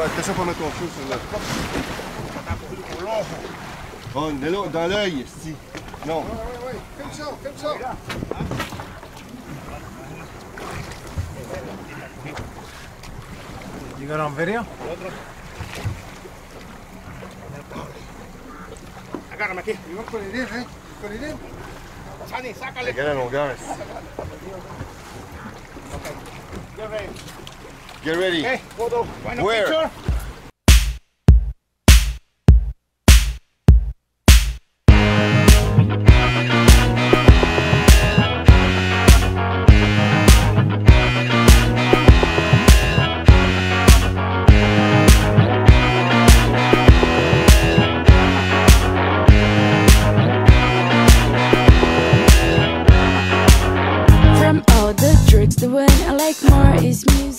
Attention pas mettre ton feu sur le... Oh, dans l'œil, ici. Non. Ouais. Comme ça. You got on video? Agárrame aquí. You want to put it in, eh? Put it in. Chani, sácale. Get la longueur. Okay. Get ready. Get ready. Okay, photo. Where? Picture. The word I like more is music.